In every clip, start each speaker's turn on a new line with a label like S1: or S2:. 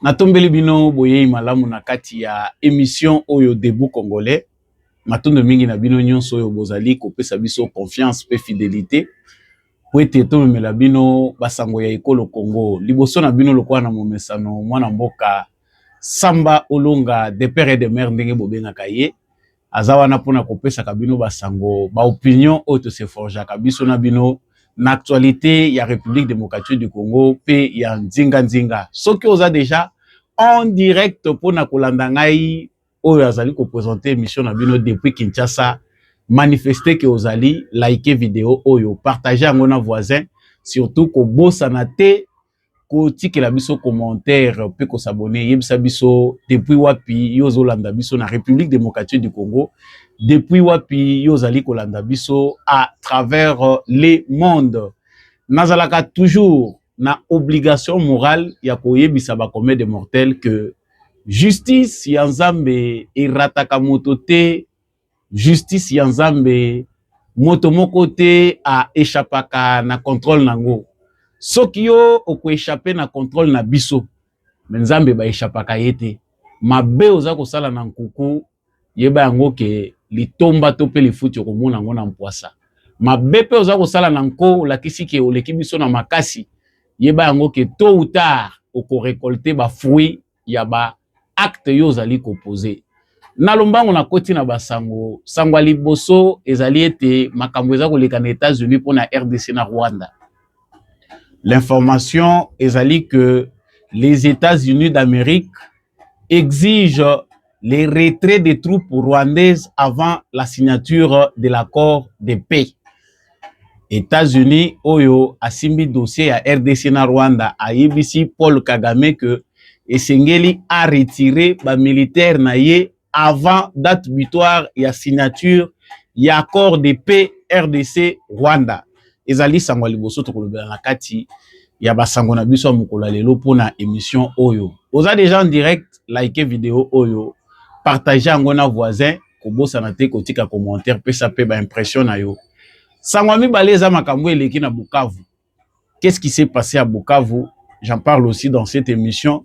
S1: Natombeli bino boyei malamu na kati ya émission oyo debout congolais. Matondo mingi na bino nyonso oyo bozali kopesa biso confiance pe fidélité. Po ete tomemela bino basango ya ekolo Congo. Liboso na bino lokola na momesano mwana mboka Samba Olonga de père et de mère ndenge bobengaka ye. Aza wana mpona kopesaka bino basango ba opinion oyo toseforjaka biso na bino na actualité ya République démocratique du Congo pe ya nzinga nzinga. Soki oza déjà en direct mpona kolanda ngai oyo azali ko présenter émission na bino depuis Kinshasa, manifester que ozali liker vidéo oyo, partager yango na voisin, surtout ko bosana te ko tikela biso commentaire pe ko s'abonner yebisa biso depuis wapi yo zolanda biso na République démocratique du Congo, depuis wapi yo zali kolanda biso à travers les mondes. Nazalaka toujours na obligation morale ya koyebisa ba commun des mortels que justice ya Nzambe erataka moto te, justice ya Nzambe moto moko te a échappaka na contrôle nango. Soki yo oko échapper na contrôle na biso, Nzambe ba échappaka yete. Mabe oza kosala na nkuku yeba yango ke litomba to pe lifuti okomona ngo na mpwasa. Mabe pe oza kosala na nko lakisi ke oleki biso na makasi yeba yango ke tôt ou tard oko récolter ba fruit ya ba acte yo zali koposer. Na lombango na koti na basango sango liboso ezali ete makambo eza koleka na États-Unis pour na RDC na Rwanda. L'information ezali que les États-Unis d'Amérique exigent les retraits des troupes rwandaises avant la signature de l'accord de paix. États-Unis oyo asimbi dossier ya RDC na Rwanda ayebisi Paul Kagame que esengeli a retiré ba militaire na ye avant date butoir ya signature ya accord de paix RDC Rwanda. Ezali sango liboso tokolobela na kati ya basango na biso mokolo lelo pona émission oyo. Oza déjà en direct, like vidéo oyo, partager yango na voisin, kobosa na te kotika commentaire pesa pe ba impression na yo. Sango mibale eza makambo eleki na Bukavu. Qu'est-ce qui s'est passé à Bukavu? J'en parle aussi dans cette émission.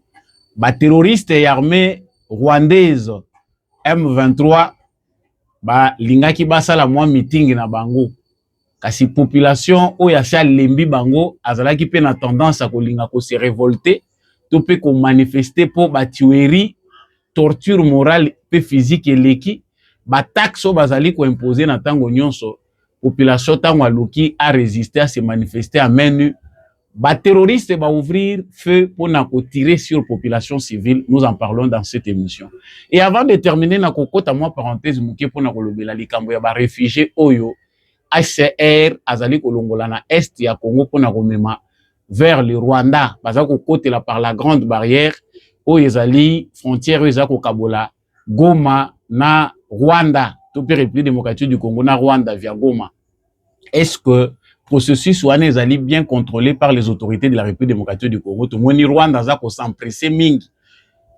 S1: Ba terroristes et armée rwandaise M23 ba lingaki basala mwa meeting na bango. Kasi population oyo ya lembi bango azalaki pe na tendance à kolinga ko se révolter to pe ko manifester pour ba tuerie, torture morale pe physique eleki ba taxe bazali ko imposer na tango nyonso population tango aluki a résister à se manifester à main nue. Ba terroristes ba ouvrir feu pour na ko tirer sur population civile. Nous en parlons dans cette émission. Et avant de terminer na kokota moi parenthèse muke pour na kolobela likambo ya ba réfugiés oyo HCR azali kolongola na est ya Congo pona komema vers le Rwanda baza kokotela par la grande barrière oyo ezali frontière oyo eza kokabola Goma na Rwanda to pe République démocratique du Congo na Rwanda via Goma. Est-ce que processus wana ezali bien contrôlé par les autorités de la République démocratique du Congo? To moni Rwanda za ko s'empresser mingi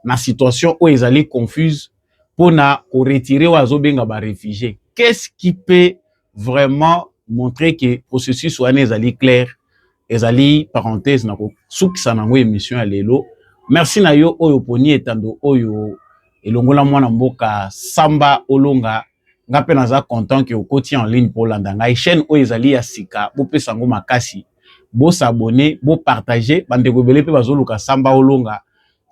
S1: na situation oyo ezali confuse pona ko retirer wa zobenga ba réfugiés. Qu'est-ce qui peut vraiment montrer que le processus soit clair? Ezali parenthèse na ko sukisa nango émission ya lelo. Merci na yo oyo poni etando oyo elongola mwana mboka Samba Olonga ngape naza content que okoti en ligne pour landa ngai chaîne oyo ezali ya sika bo pesa ngo makasi bo s'abonner bo partager bande ko bele pe bazoluka Samba Olonga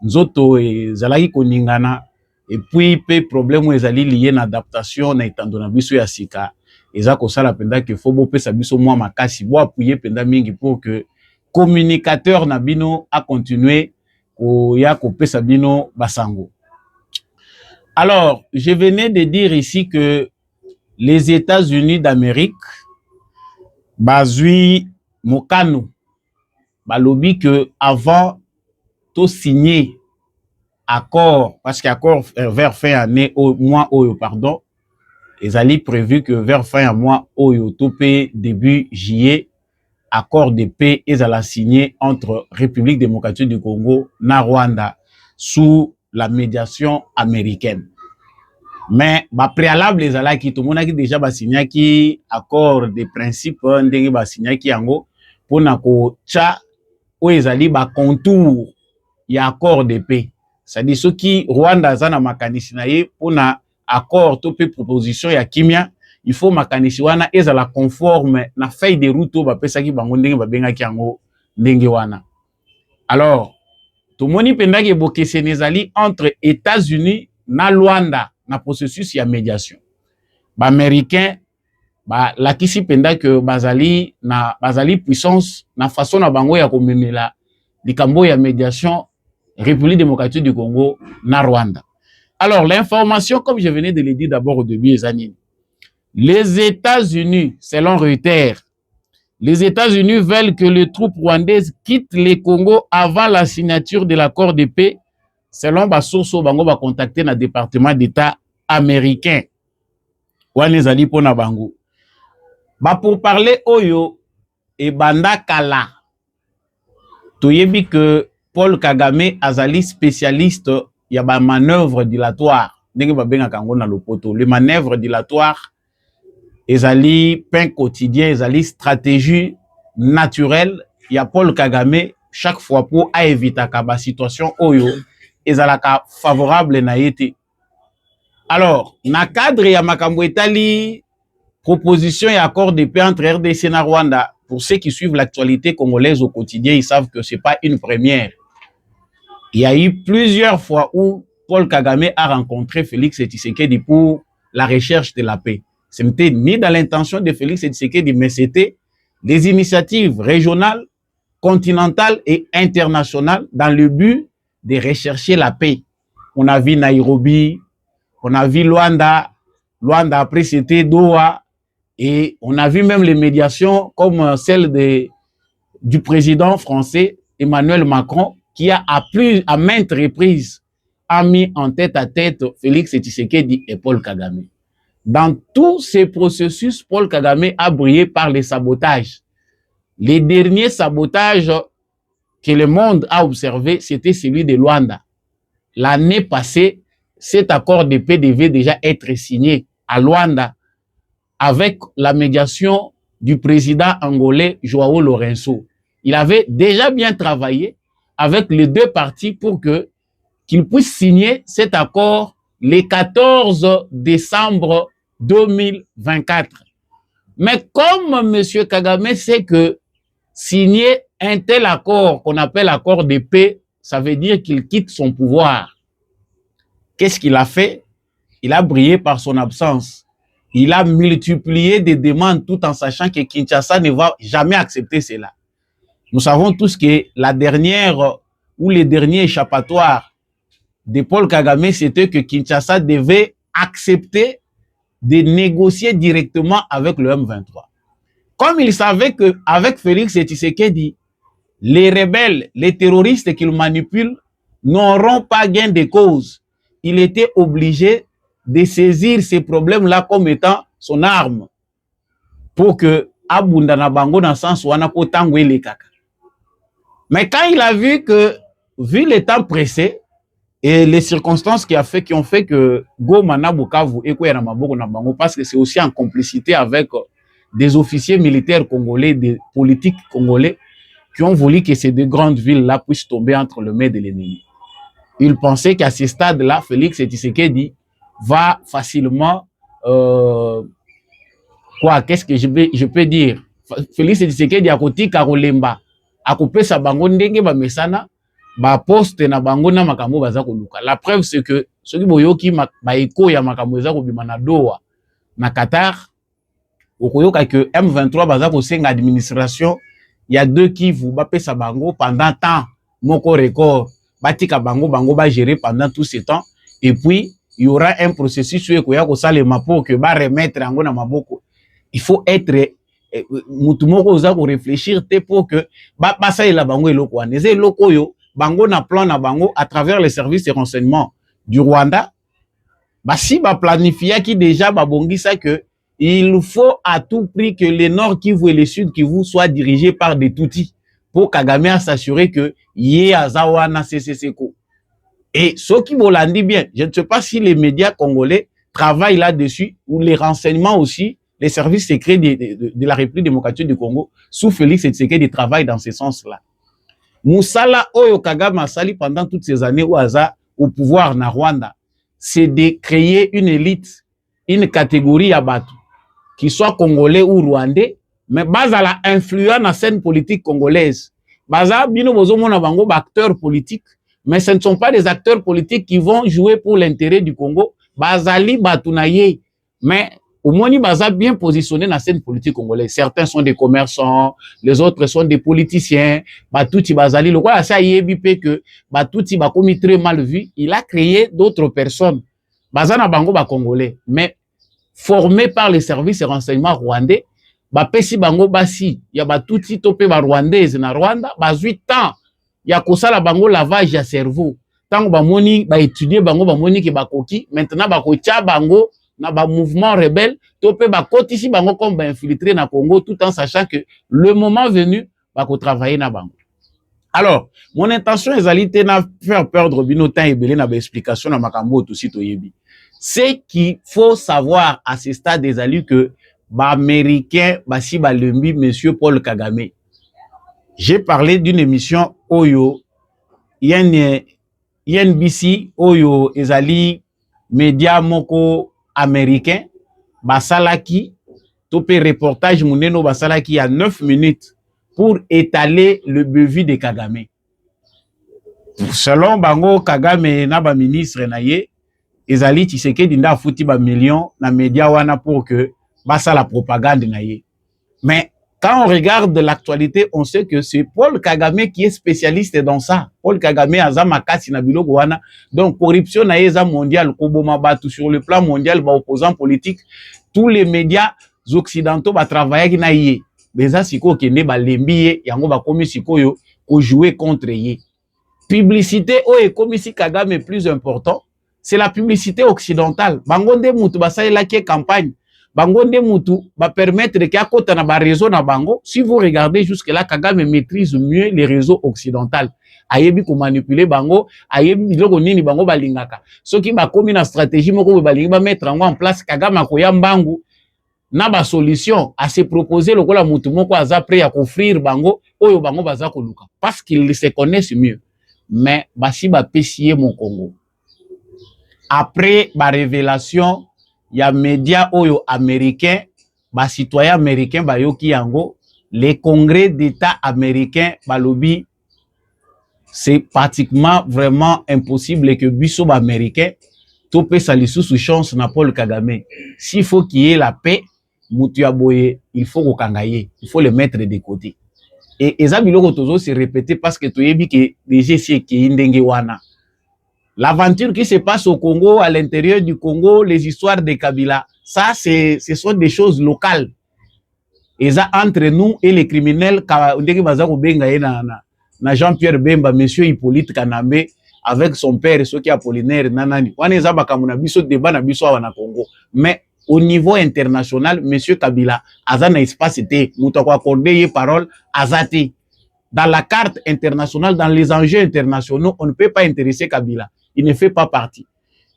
S1: nzoto ezalaki koningana et puis pe problème ezali lié na adaptation na etando na biso ya sika. Eza kosala penda que faut bo pesa biso mwa makasi bo appuyer penda mingi pour que communicateur na bino a continuer ko ya ko pesa bino basango. Alors, je venais de dire ici que les États-Unis d'Amérique bazui mokano balobi que avant to signer accord parce qu'accord vers fin année au mois oyo pardon ezali prévu que vers fin mois oyo topé début juillet accord de paix ezala signé entre République démocratique du Congo na Rwanda sous la médiation américaine. Mais ba préalable ezala ki to monaki déjà ba signé ki accord de principe ndenge ba signé ki yango pona ko tcha o ezali ba contour il y a accord de paix. C'est-à-dire ceux qui Rwanda zana makanisi na ye pour na accord to pe proposition ya kimia, il faut makanisi wana ezala conforme na feuille de route ba pesaki bango ndenge ba bengaki yango ndenge wana. Alors, tout moni pendaki boke senezali entre États-Unis na Rwanda na processus ya médiation. Ba américain ba lakisi penda que bazali puissance na façon na bango ya komemela likambo ya médiation République démocratique du Congo na Rwanda. Alors l'information, comme je venais de le dire d'abord au début des années, les États-Unis, selon Reuters, les États-Unis veulent que les troupes rwandaises quittent le Congo avant la signature de l'accord de paix, selon Basoso bango ba contacté na département d'État américain. Wanezali pona bango. Ba pour parler oyo et banda kala. Toyebi que Paul Kagame azali spécialiste ya ba manœuvre dilatoire. Ndenge ba benga kango na lopoto. Les manœuvres dilatoires ezali pain quotidien, ezali stratégie naturelle ya Paul Kagame chaque fois pour éviter ka situation oyo ezalaka favorable na yete. Alors, na cadre ya makambo etali proposition et accord de paix entre RDC et Rwanda, pour ceux qui suivent l'actualité congolaise au quotidien, ils savent que ce n'est pas une première. Il y a eu plusieurs fois où Paul Kagame a rencontré Félix Tshisekedi pour la recherche de la paix. Ce n'était ni dans l'intention de Félix Tshisekedi, mais c'était des initiatives régionales, continentales et internationales dans le but de rechercher la paix. On a vu Nairobi, on a vu Luanda, Luanda après c'était Doha, et on a vu même les médiations comme celle du président français Emmanuel Macron qui a à maintes reprises a mis en tête à tête Félix Tshisekedi et Paul Kagame. Dans tous ces processus, Paul Kagame a brillé par les sabotages. Les derniers sabotages que le monde a observé, c'était celui de Luanda. L'année passée, cet accord de paix devait déjà être signé à Luanda avec la médiation du président angolais Joao Lourenço. Il avait déjà bien travaillé avec les deux parties pour qu'il puisse signer cet accord le 14 décembre 2024. Mais comme M. Kagame sait que signer un tel accord qu'on appelle accord de paix, ça veut dire qu'il quitte son pouvoir. Qu'est-ce qu'il a fait? Il a brillé par son absence. Il a multiplié des demandes tout en sachant que Kinshasa ne va jamais accepter cela. Nous savons tous que la dernière ou les derniers échappatoires de Paul Kagame, c'était que Kinshasa devait accepter de négocier directement avec le M23. Comme il savait qu'avec Félix Tshisekedi, les rebelles, les terroristes qu'il manipule n'auront pas gain de cause, il était obligé de saisir ces problèmes-là comme étant son arme pour que Abunda na bango dans le sens où on a potangwe les kaka. Mais quand il a vu que, vu le temps pressé et les circonstances qui ont fait que Goma na Bukavu et Kwera Maboko na bango, parce que c'est aussi en complicité avec des officiers militaires congolais, des politiques congolais qui ont voulu que ces deux grandes villes-là puissent tomber entre les mains de l'ennemi. Il pensait qu'à ce stade-là, Félix Tshisekedi va facilement qu'est-ce que je peux dire? Félix Tshisekedi a koti Karolemba a coupé sa bango ndenge ba mesana ba poste na bango na makambo baza koluka. La preuve c'est que ceux qui boyoki ba eko ya makambo za ko bima na Doha na Qatar okoyoka que M23 baza ko senga administration il y a deux qui vous ba pesa bango pendant temps moko record batika bango ba gérer pendant tout ce temps et puis il y aura un processus où il salema pour que ba remettre yango na maboko. Il faut être mutumoko oza ko réfléchir te pour que ba salela bango eloko wana eze eloko yo bango na plan na bango à travers les services de renseignement du Rwanda si ba planifier qui déjà ba bongisa que il faut à tout prix que le Nord Kivu et le Sud Kivu soient dirigés par des Tutsis pour Kagame s'assurer que yé azawana CCCko. Et ceux qui vous l'ont dit bien, je ne sais pas si les médias congolais travaillent là-dessus ou les renseignements aussi, les services secrets de la République démocratique du Congo, sous Félix Tshisekedi travaillent dans ce sens-là. Moussala Oyo Kagame Asali pendant toutes ces années où Aza au pouvoir na Rwanda, c'est de créer une élite, une catégorie à Batu, qui soit congolais ou rwandais, mais basa la influence la scène politique congolaise. Basa bino bozo mona bango acteurs politiques, mais ce ne sont pas des acteurs politiques qui vont jouer pour l'intérêt du Congo. Bazali batunaye, mais au moins ils sont bien positionnés dans la scène politique congolaise. Certains sont des commerçants, les autres sont des politiciens. Batouti Bazali, le quoi ça yébipé que Batouti ba commis très mal vu, il a créé d'autres personnes. Bazana bango ba congolais, mais formés par les services et renseignements rwandais. Ba pesi bango basi, ya Batouti topé ba rwandaise na Rwanda, ba 8 ans. Ya kosala bango lavage ya cerveau. Tant ba moni ba étudier bango ba moni ki ba koki, maintenant ba kotia bango na ba mouvement rebelle, topé ba kotisi bango comme ba infiltré na Congo tout en sachant que le moment venu ba ko travailler na bango. Alors, mon intention est na faire perdre bino temps ebele na ba explication na makambo tout site oyebi. C'est qu'il faut savoir à ce stade des alus que ba américain basi ba lembi monsieur Paul Kagame. J'ai parlé d'une émission Oyo YNBC Oyo ezali média moko américain basalaki topé reportage muneno basalaki il y a 9 minutes pour étaler le bevy de Kagame. Selon bango Kagame na ba ministre na ye ezali Tshisekedi nda futi ba millions na média wana pour que basala propagande na ye. Mais quand on regarde l'actualité, on sait que c'est Paul Kagame qui est spécialiste dans ça. Paul Kagame aza makasi na biloko wana. Donc corruption na eza mondial koboma batu sur le plan mondial ba opposants politiques, tous les médias occidentaux ba travailler na ye. Beza siko kende ba lembi yango ba komi sikoyo ko jouer contre ye. Publicité o ekomi si Kagame est plus important, c'est la publicité occidentale. Bangonde mutu basalela ki campagne. Bangonde mutu va permettre que akota na ba réseau na bango. Si vous regardez jusque là, Kagame maîtrise mieux les réseaux occidentaux. Ayebi ko manipuler bango, ayebi biloko nini bango balingaka. Soki ba komi na stratégie moko balingi ba mettre en place, Kagame akoya mbangu na ba solution à se proposer lokola mutu moko aza prêt à offrir bango oyo bango baza koluka parce qu'ils se connaissent mieux. Mais basi ba pesier mon Congo. Après ba révélation il y a médias oyo américains, ba citoyens américains ba yoki yango, les congrès d'État américains ba lobby, c'est pratiquement vraiment impossible que biso ba américain topé sali sous chance na Paul Kagame. S'il faut qu'il y ait la paix, mutu ya boye, il faut ko kangaye, il faut le mettre de côté. Et eza biloko tozo se répéter parce que toyebi que déjà c'est ki ndenge wana. L'aventure qui se passe au Congo, à l'intérieur du Congo, les histoires de Kabila, ça, ce sont des choses locales. Et ça, entre nous et les criminels, na Jean-Pierre Bemba, monsieur Hippolyte Kanambe, avec son père, ceux qui Apollinaire, nanani. Mais au niveau international, monsieur Kabila, Azana espace était, moutako accordé parole, Azate. Dans la carte internationale, dans les enjeux internationaux, on ne peut pas intéresser Kabila. Il ne fait pas partie.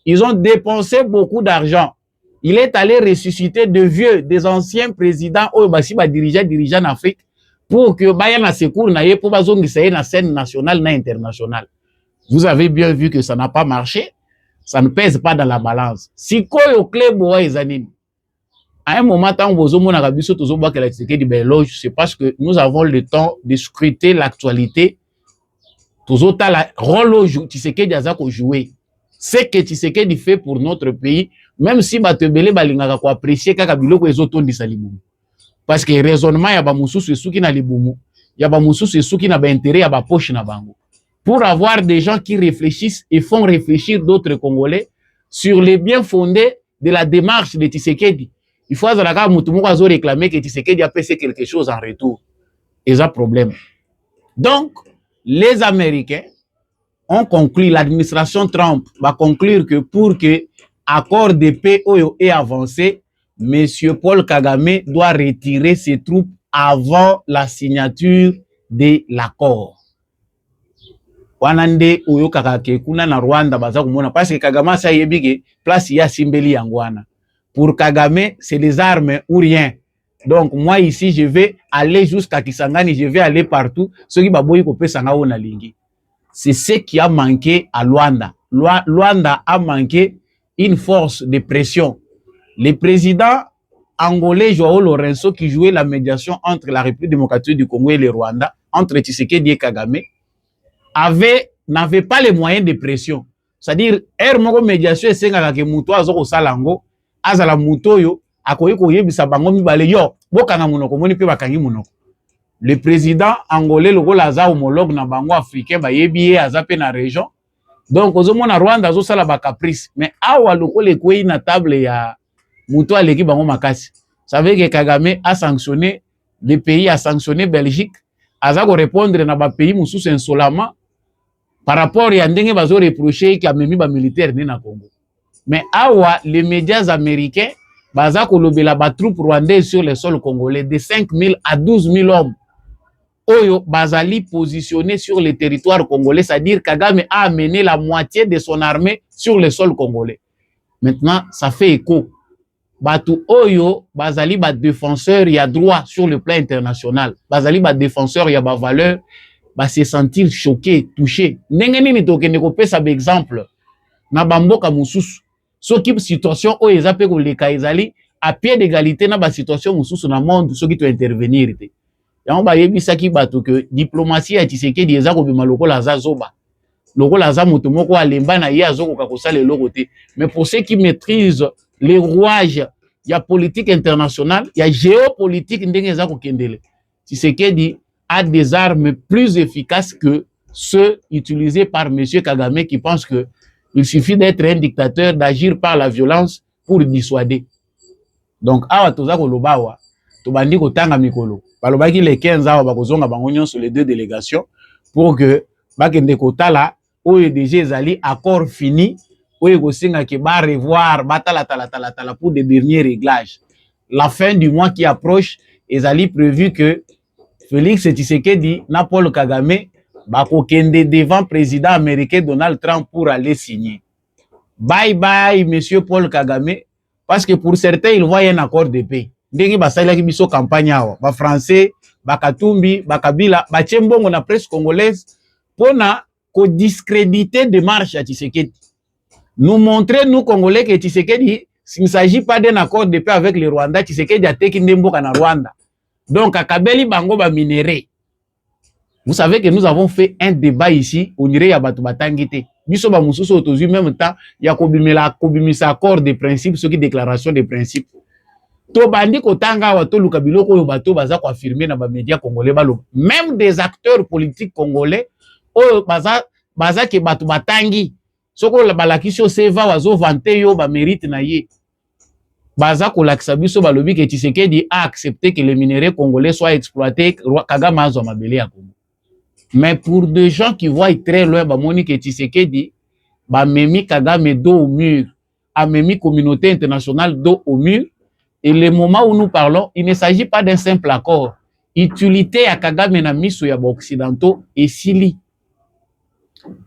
S1: Ils ont dépensé beaucoup d'argent. Il est allé ressusciter de vieux, des anciens présidents, dirigeants en Afrique, pour que Bayana secours na ye, pour bazongisaye na scène nationale, na internationale. Vous avez bien vu que ça n'a pas marché. Ça ne pèse pas dans la balance. Si koyo club wa ezanini. À un moment, tant c'est parce que nous avons le temps de scruter l'actualité. Tshisekedi azako jouer. C'est que Tshisekedi fait pour notre pays, même si batebele balingaka ko apprécier kaka biloko ezotondisa libumu. Parce que raisonnement ya ba mususu esuki na libumu, ya ba mususu esuki na ba intérêt ya ba poche na bango. Pour avoir des gens qui réfléchissent et font réfléchir d'autres Congolais sur les bien fondés de la démarche de Tshisekedi. Il faut réclamer que Tshisekedi a passé quelque chose en retour. Et ça problème. Donc, les Américains ont conclu, l'administration Trump va conclure que pour que l'accord de paix ait avancé, M. Paul Kagame doit retirer ses troupes avant la signature de l'accord. Wanande oyo kakake kuna na Rwanda baza kumona parce que Kagame sa yebige place ya simbeli yangwana. Pour Kagame, c'est les armes ou rien. Donc moi ici je vais aller jusqu'à Kisangani, je vais aller partout. Ce qui va na lingi. C'est ce qui a manqué à Luanda. Luanda a manqué une force de pression. Le président angolais Joao Lourenço, qui jouait la médiation entre la République démocratique du Congo et le Rwanda, entre Tshisekedi et Kagame, n'avait pas les moyens de pression. C'est-à-dire, moko médiation esengaka ke muto azoko salango, azala muto yo, akoyi koyebisa bango mibale yo, bokanga munoko moni pe bakangi munoko. Le président angolais lokola aza homologue na bango africain bayebi ye aza pe na région. Donc ozomona Rwanda azosala ba caprice, mais awa lokola ekweyi na table ya muto aleki bango makasi. Ça veut dire que Kagame a sanctionné le pays, a sanctionné Belgique, aza ko répondre na ba pays mususu insolemment par rapport à ndenge bazo reprocher ki amemi ba militaire ni na Congo. Mais awa les médias américains baza ko lobela ba troupes rwandaises sur le sol congolais de 5 000 à 12 000 hommes. Oyo bazali positionné sur le territoire congolais, c'est-à-dire Kagame a amené la moitié de son armée sur le sol congolais. Maintenant, ça fait écho. Batu Oyo, bazali ba défenseur, il y a droit sur le plan international. Bazali ba défenseur, il y a ba valeur, ba se sentir choqué, touché. Ndenge nini tokende kopesa ba exemple na bamboka mususu. Soki situation oyo ezape koleka ezali à pied d'égalité na ba situation mususu na monde soki to intervenir te. Yango ba yebisaki batu que diplomatie ya Tshisekedi eza kobima lokola aza zoba. Lokola aza moto moko alemba na ye azokoka kosala eloko te. Mais pour ceux qui maîtrisent les rouages, il y a politique internationale, il y a géopolitique ndenge eza kokendele. Tshisekedi a des armes plus efficaces que ceux utilisés par M. Kagame qui pense que il suffit d'être un dictateur, d'agir par la violence pour dissuader. Donc awa toza koloba awa tobandi kotanga mikolo. Balobaki les 15 awa bakozonga bango nyonso les deux délégations pour que bakende kotala oyo déjà ezali accord fini oyo kosenga ke ba revoir batala tala pour des derniers réglages. La fin du mois qui approche ezali prévu que Félix Tshisekedi na Paul Kagame bakokende devant président américain Donald Trump pour aller signer. Bye bye monsieur Paul Kagame, parce que pour certains ils voient un accord de paix. Ndenge basalaki biso campagne awa ba français bakatumbi bakabila bachembongo na presse congolaise pona ko discréditer démarche à Tshisekedi. Nous montrer nous Congolais que Tshisekedi, s'il ne s'agit pas d'un accord de paix avec le Rwanda, Tshisekedi a teki ndemboka na Rwanda. Donc akabeli bango ba minéré. Vous savez que nous avons fait un débat ici, on dirait ya batu batangite. Biso ba mususu otozu même temps ya kobimisa accord de principe, ce qui déclaration de principe. To bandi kotanga wa to luka biloko oyo bato baza ko affirmer na ba médias congolais balo. Même des acteurs politiques congolais oyo baza ke batu batangi. Soko la balakisho seva wazo vante yo ba mérite na ye. Baza ko lakisa biso balobi ke Tshisekedi a accepté que les minéraux congolais soient exploités Kagame azo mabele ya Congo. Mais pour des gens qui voient très loin ba moni ke Tshisekedi ba memi Kagame dos au mur, a memi communauté internationale dos au mur. Et le moment où nous parlons, il ne s'agit pas d'un simple accord. Utilité à Kagame na miso ya occidentaux et sili.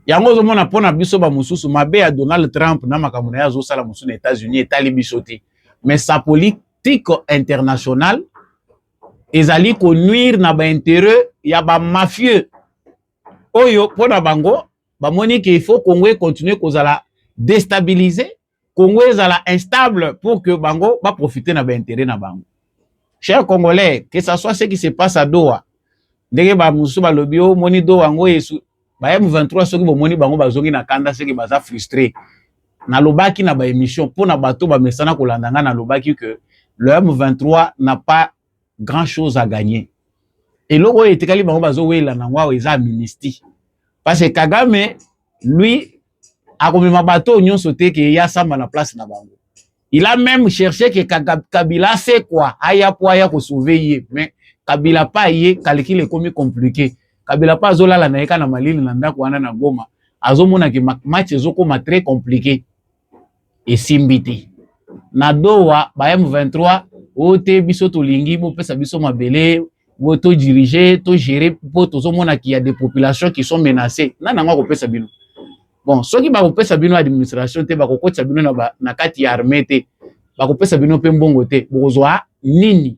S1: Yango zo mona pona biso ba mususu mabe ya Donald Trump na makamuna ya zo sala musu na États-Unis etali biso te. Mais sa politique internationale ezali ko nuire na ba intérêt ya ba mafieux. Oyo pona bango ba moni que il faut Congo continuer kozala déstabiliser, Congo ezala instable pour que bango ba profiter na ba intérêt na bango. Chers Congolais, que ça soit ce qui se passe à Doha, ndenge ba musu ba lobi o moni Doha ngo yesu ba M23 soki bo moni bango bazongi na kanda seki baza frustré. Na lobaki na ba émission pour na bato ba mesana kolandanga na lobaki que le M23 n'a pas grand chose à gagner. Et logo etekali bango bazo wela na ngwa eza amnistie. Parce que Kagame lui a comme ma bateau nyonso te ke ya samba na place na bango. Il a même cherché que Kabila fait quoi aya po aya ko sauver, mais Kabila pas yé calcul est comme compliqué. Kabila pas zola la naika na malili na ndako wana na Goma. Azomona ke match ezoko ma très compliqué. Et simbiti. Na Doha ba M23 ote biso to lingi bo pesa biso mabele bo to diriger to gérer po to zomona qu'il y a des populations qui sont menacées. Na nga ko pesa bino. Bon, soki ba ko pesa bino administration te ba ko kotsa bino na kati ya armée te. Ba ko pesa bino pe mbongo te. Bozwa nini?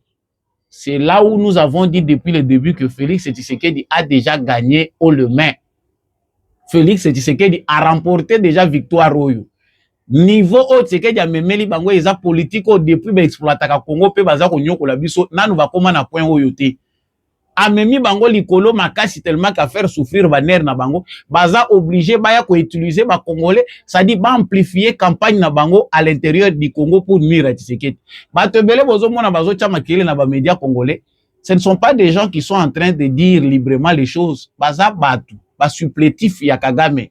S1: c'est là où nous avons dit depuis le début que Félix Tshisekedi a déjà gagné haut le main. Félix Tshisekedi a remporté déjà victoire oyo. Niveau haut Tshisekedi a memeli bango eza politique au depuis ba exploitaka Congo pe baza ko nyokola biso nanu ba koma na point oyo te. Amemi bango likolo makasi tellement qu'à faire souffrir baner na bango baza obligé baya ko utiliser ba congolais, ça dit ba amplifier campagne na bango à l'intérieur du Congo pour nuire à Tshisekedi. Bato belé bozo mona bazo tchama kele na ba médias congolais, ce ne sont pas des gens qui sont en train de dire librement les choses, baza batu ba supplétif ya Kagame.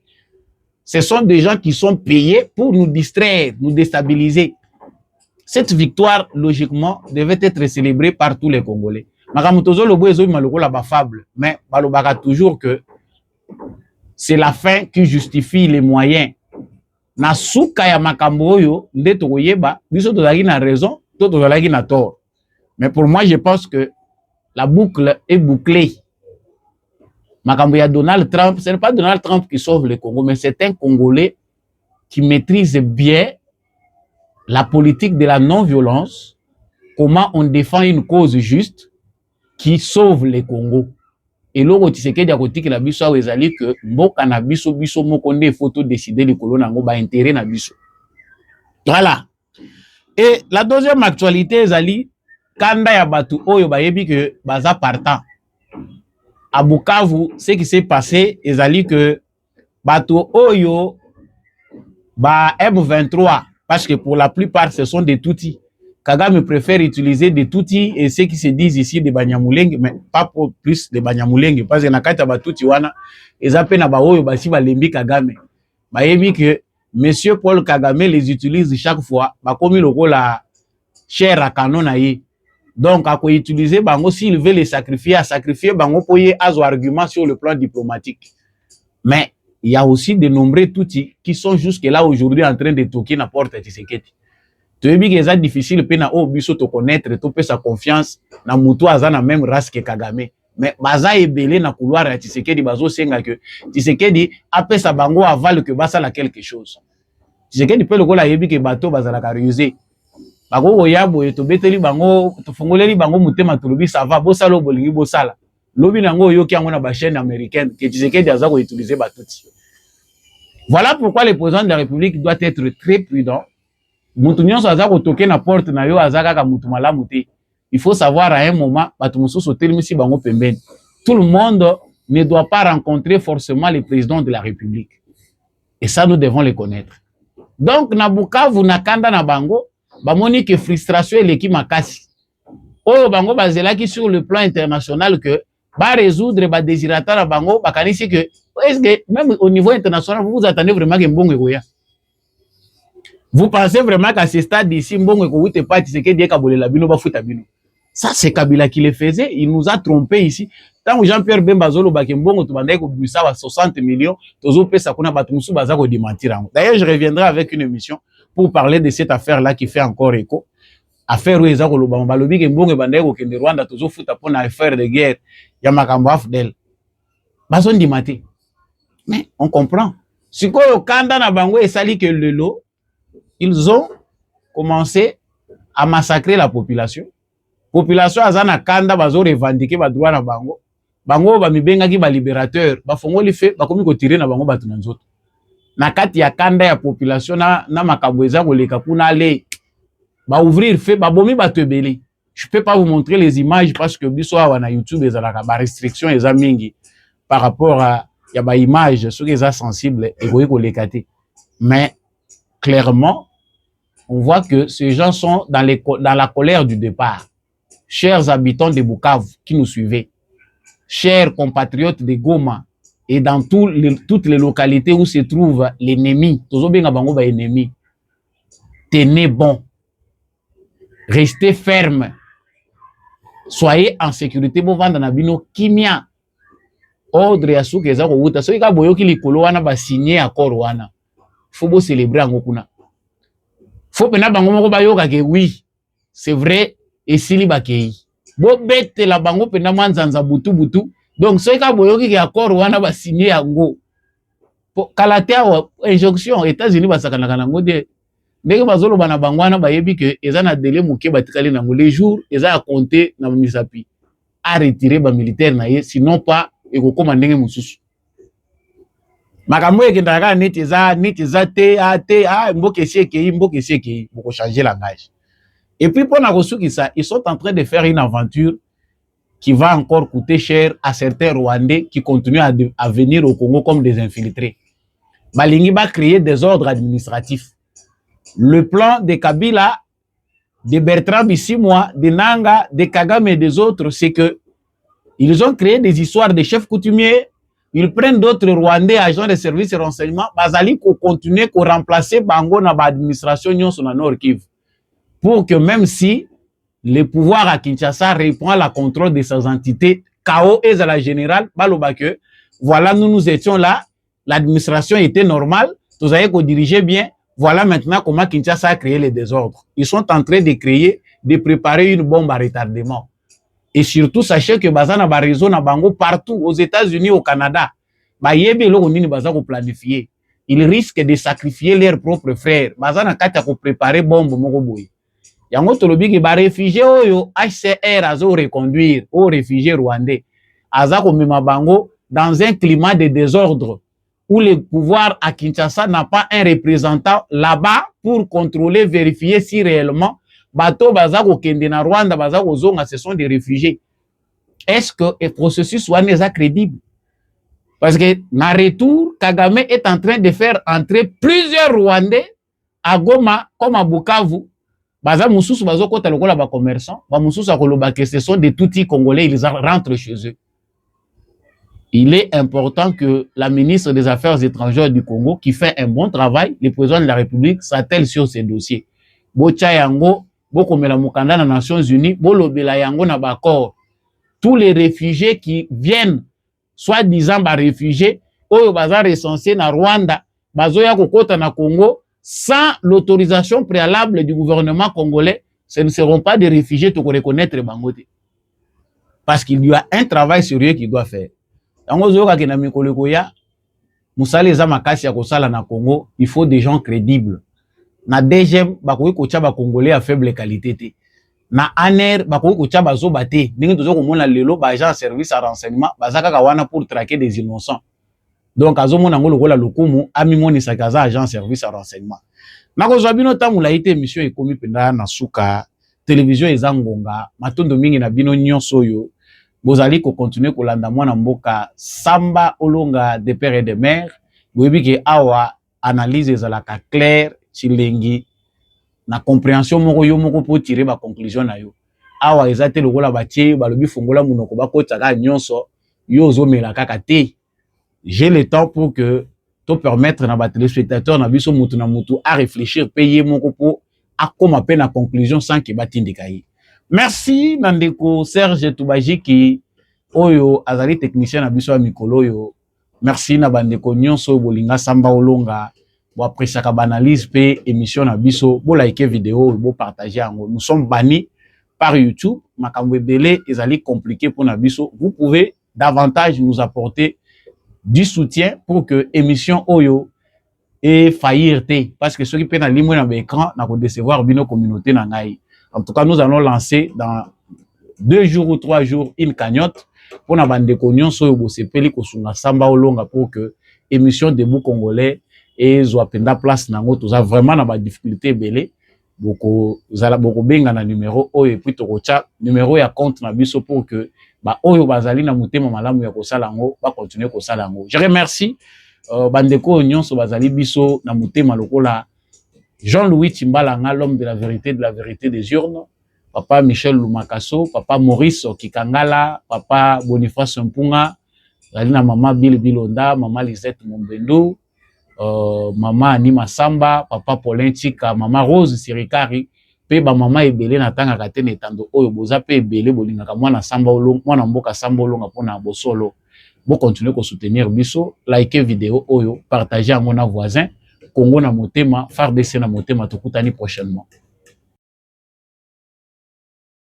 S1: Ce sont des gens qui sont payés pour nous distraire, nous déstabiliser. Cette victoire logiquement devait être célébrée par tous les Congolais. Makamutozo lobo ezo maloko la fable, mais balobaka toujours que c'est la fin qui justifie les moyens. Na suka ya makambo oyo nde tokoyeba biso tozalaki na raison, to tozalaki na tort. Mais pour moi je pense que la boucle est bouclée. Makambo ya Donald Trump, ce n'est pas Donald Trump qui sauve le Congo, mais c'est un Congolais qui maîtrise bien la politique de la non-violence, comment on défend une cause juste qui sauve le Congo. Et loko Tshisekedi a kotiki la biso awe ezali que mboka na biso biso moko nde photo décider le kolona ngo ba intérêt na biso. Voilà. Et la deuxième actualité ezali kanda ya batu oyo bayebi que baza partant. À Bukavu, ce qui s'est passé ezali que batu oyo ba M23 parce que pour la plupart ce sont des Tutsis. Kagame préfère utiliser des Tutsis et ceux qui se disent ici des Banyamulenge, mais pas pour plus de Banyamulenge, parce que nakata ba Tutsi wana ezape na ba oyo basi balembi Kagame. Ba yebi que monsieur Paul Kagame les utilise chaque fois, ba komi lokola chair à canon na ye. Donc à quoi utiliser bango s'il veut les sacrifier, à sacrifier bango pour y avoir argument sur le plan diplomatique. Mais il y a aussi de nombreux Tutsis qui sont jusque là aujourd'hui en train de toquer na porte Tshisekedi. Tu veux dire que c'est difficile pena o biso te connaître, to pe sa confiance na mutu aza na même race que Kagame. Mais baza ebele na couloir ya Tshisekedi bazo senga que Tshisekedi apesa bango aval que basala quelque chose. Tshisekedi pe lokola yebi ke bato bazala ka rusé. Bako oyabo to beteli bango to fongoleli bango mutema tulubi ça va bosala bolingi bosala. Lobi nango yoki yango na ba chaîne américaine que Tshisekedi aza ko utiliser batuti. Voilà pourquoi le président de la République doit être très prudent. Mutu nyonso aza ko toke na porte na yo azaka ka mutu malamu te. Il faut savoir à un moment batu mususu telimisi bango pembeni. Tout le monde ne doit pas rencontrer forcément le président de la République. Et ça nous devons le connaître. Donc na Bukavu na kanda na bango bamoni que frustration eleki makasi. Oyo bango bazelaki sur le plan international que ba résoudre ba désirata na bango bakanisi que est-ce que même au niveau international vous attendez vraiment que mbongo ekoya. Vous pensez vraiment qu'à ce stade ici, Mbongo Ekoute pas Tshisekedi ekabolela bino bafuta bino. Ça c'est Kabila qui le faisait, il nous a trompé ici. Tant que Jean-Pierre Bemba Zolo bake Mbongo tobandai ko bimisa ba 60 millions, tozo pesa kuna batu musu baza ko démentir. D'ailleurs, je reviendrai avec une émission pour parler de cette affaire là qui fait encore écho. Affaire où ezako lo balobi ke Mbongo bandai ko kende Rwanda tozo futa pona affaire de guerre ya makambo afdel. Bazo ndimate. Mais on comprend. Sikoyo kanda na bango esali que lelo ils ont commencé à massacrer la population. Population azana kanda bazo revendiquer ba droit na bango. Bango ba mibenga ki ba libérateur, ba fongoli fait ba komi ko tirer na bango batu na nzoto. Na kati ya kanda ya population na makambo eza koleka kuna ale ba ouvrir fait ba bomi batu ebele. Je peux pas vous montrer les images parce que biso awa na YouTube ezalaka ba restriction eza mingi par rapport à ya ba image ceux qui eza sensible et ko koleka te. Mais clairement, on voit que ces gens sont dans la colère du départ. Chers habitants de Bukavu qui nous suivez, chers compatriotes de Goma et dans toutes les localités où se trouve l'ennemi, tenez bon, restez ferme, soyez en sécurité. Kimia, ordre ya suke za ko wuta. So ika boyoki likolo wana ba signer accord wana. Faut célébrer en Okuna. Faut pena bango moko bayoka ke oui, c'est vrai et sili bakei. Bo bete la bango pena manzanza butu butu. Donc so ika boyoki ke accord wana ba signer yango. Po kalatea wa injonction États-Unis ba sakana kanango de ndenge bazolo bana bangwana bayebi que eza na délai moké batikali nango les jours eza à compter na misapi à retirer ba militaire na ye sinon pas ekokoma ndenge mosusu makambo ekendaka neti eza te mboka esi ekei boko changer langage. Et puis pour na kosukisa ils sont en train de faire une aventure qui va encore coûter cher à certains Rwandais qui continuent à venir au Congo comme des infiltrés. Balingi va créer des ordres administratifs. Le plan de Kabila, de Bertrand Bisimwa, de Nanga, de Kagame et des autres, c'est que ils ont créé des histoires de chefs coutumiers. Ils prennent d'autres Rwandais, agents de services et renseignements, bazali ko continuer ko remplacer bango na ba administration nyonso na Nord Kivu. Pour que même si le pouvoir à Kinshasa reprend la contrôle de ces entités, KO et à la générale, baloba que voilà, nous étions là, l'administration était normale, vous avez dirigé bien, voilà maintenant comment Kinshasa a créé les désordres. Ils sont en train de créer, de préparer une bombe à retardement. Et surtout, sachez que Bazana ba réseau na bango partout, aux États-Unis, au Canada. Ba yebe lo nini bazako planifier. Ils risquent de sacrifier leurs propres frères. Bazana kata ko préparer bombe moko boy. Yango tolobi ki ba réfugiés oyo HCR azo reconduire aux réfugiés rwandais. Azako mema bango dans un climat de désordre où le pouvoir à Kinshasa n'a pas un représentant là-bas pour contrôler, vérifier si réellement bato bazako kende na Rwanda bazako zonga ce sont des réfugiés. Est-ce que le processus soit crédible? Parce que na retour Kagame est en train de faire entrer plusieurs Rwandais à Goma comme à Bukavu. Baza mususu bazoko ta lokola ba commerçants, ba mususu akoloba que ce sont des tutsis congolais, ils rentrent chez eux. Il est important que la ministre des Affaires étrangères du Congo, qui fait un bon travail, le président de la République, s'attelle sur ces dossiers. Bocha yango bokomela mukanda na Nations Unies, bolobela yango na bakor. Tous les réfugiés qui viennent, soi-disant ba réfugiés, oyo baza recensés na Rwanda, bazoya kokota na Congo, sans l'autorisation préalable du gouvernement congolais, ce ne seront pas des réfugiés to reconnaître bangote. Parce qu'il y a un travail sérieux qui doit faire. Yango zoyoka ke na mikolo koya, musala eza makasi ya kosala na Congo, il faut des gens crédibles. Na DGM bakoki kotia ba congolais à faible qualité te. Na ANR bakoki kotia bazoba te. Ndenge tozo komona lelo ba agent service à renseignement bazaka kawana pour traquer des innocents. Donc azomona ngo lokola lokumu amimoni sakaza agent service à renseignement. Nakozwa bino tamula ite émission ekomi penda na suka télévision ezangonga matondo mingi na bino nyonso yo bozali ko continuer kolanda mwana mboka Samba Olonga de père et de mère boyebi ke awa analyse ezalaka claire chilengi na compréhension moko yo moko po tirer ba conclusion na yo awa ezate lokola batie balobi fongola munoko bakota ka nyonso yo ozomela kaka te. J'ai le temps pour que to permettre na ba téléspectateurs na biso mutu na mutu à réfléchir payer moko po a comme appel na conclusion sans que batindika yi. Merci Nandeko Serge Tubajiki oyo azali technicien na biso ya mikolo yo. Merci na bandeko nyonso bolinga Samba Olonga bo apprécier ka analyse pe émission na biso bo like vidéo bo partager yango. Nous sommes bannis par YouTube makambo ebele ezali compliqué pour na biso. Vous pouvez davantage nous apporter du soutien pour que émission oyo et faillir te parce que ceux qui peinent à limo na écran na ko décevoir bino communauté na ngai. En tout cas, nous allons lancer dans 2 jours ou 3 jours une cagnotte pour na bande konyon so yo bosepeli ko sunga Samba Olonga pour que émission Debout Congolais et zo penda place nango toza vraiment na ba difficulté belé boko zala boko benga na numéro oyo puis to kocha numéro ya compte na biso pour que ba oyo bazali na mutema malamu ya kosala ngo ba continuer kosala ngo. Je remercie bande ko nyonso bazali biso na mutema lokola Jean-Louis Timbalanga, l'homme de la vérité des urnes, papa Michel Lumakaso, papa Maurice Kikangala, papa Boniface Mpunga, Zalina maman Bill Bilonda, maman Lisette Mombendo, maman Anima Samba, papa Paulin Tika, maman Rose Sirikari, pe ba maman ebele na tanga katene tando oyo boza pe ebele bolinga ka mwana Samba Olonga, mwana mboka Samba Olonga pona bosolo. Bo continuer ko soutenir biso, like vidéo oyo, partager à mon voisin. Congo na motema, FARDC na motema, tokutani prochainement.